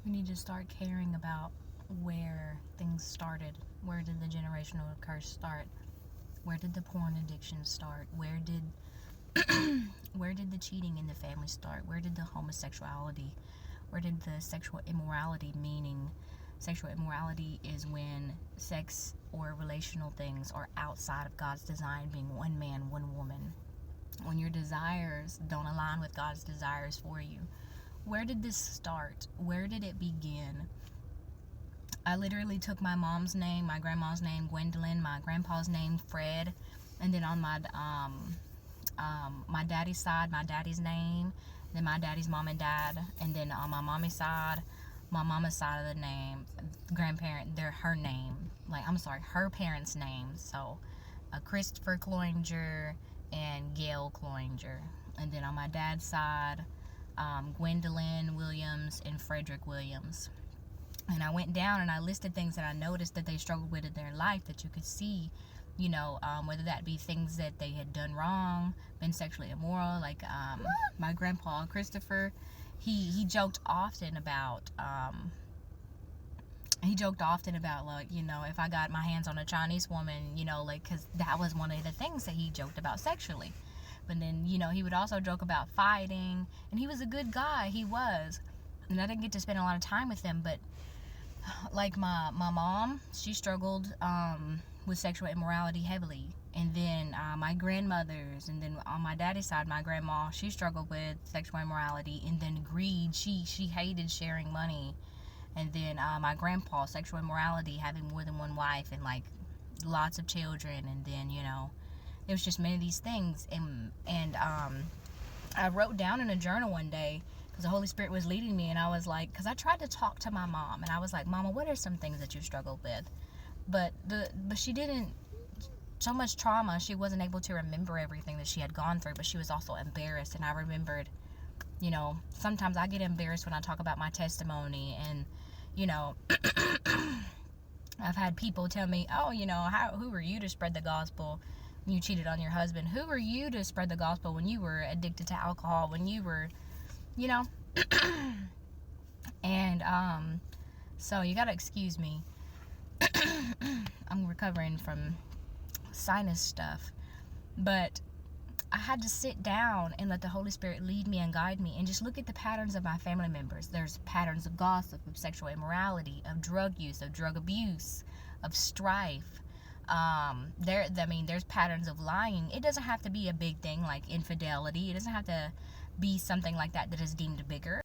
We need to start caring about where things started. Where did the generational curse start? Where did the porn addiction start? Where did the cheating in the family start? Where did the homosexuality? Where did the sexual immorality, meaning sexual immorality is when sex or relational things are outside of God's design, being one man, one woman. When your desires don't align with God's desires for you. Where did this start? Where did it begin? I literally took my mom's name, my grandma's name, Gwendolyn, my grandpa's name, Fred, and then on my daddy's side, my daddy's name, then my daddy's mom and dad, and then on my mommy's side, my mama's side of the name, grandparent, her name, her parents' names. So, Christopher Cloinger and Gail Cloinger, and then on my dad's side, Gwendolyn Williams and Frederick Williams. And I went down and I listed things that I noticed that they struggled with in their life that you could see, whether that be things that they had done wrong, been sexually immoral. Like my grandpa Christopher, he joked often about like, if I got my hands on a Chinese woman, because that was one of the things that he joked about sexually. But then, he would also joke about fighting, and he was a good guy, he was. And I didn't get to spend a lot of time with him, but like my mom, she struggled with sexual immorality heavily. And then my grandmothers, and then on my daddy's side, my grandma, she struggled with sexual immorality. And then greed, she hated sharing money. And then my grandpa, sexual immorality, having more than one wife and like lots of children. And then, it was just many of these things. And I wrote down in a journal one day, because the Holy Spirit was leading me, and I was like, because I tried to talk to my mom, and I was like, Mama, what are some things that you struggled with? But she didn't, so much trauma, she wasn't able to remember everything that she had gone through, but she was also embarrassed. And I remembered, sometimes I get embarrassed when I talk about my testimony, and I've had people tell me, oh, who are you to spread the gospel? You cheated on your husband. Who are you to spread the gospel when you were addicted to alcohol, when you were, and so you gotta excuse me. I'm recovering from sinus stuff, but I had to sit down and let the Holy Spirit lead me and guide me, and just look at the patterns of my family members. There's patterns of gossip, of sexual immorality, of drug use, of drug abuse, of strife. There's patterns of lying. It doesn't have to be a big thing like infidelity. It doesn't have to be something like that is deemed bigger.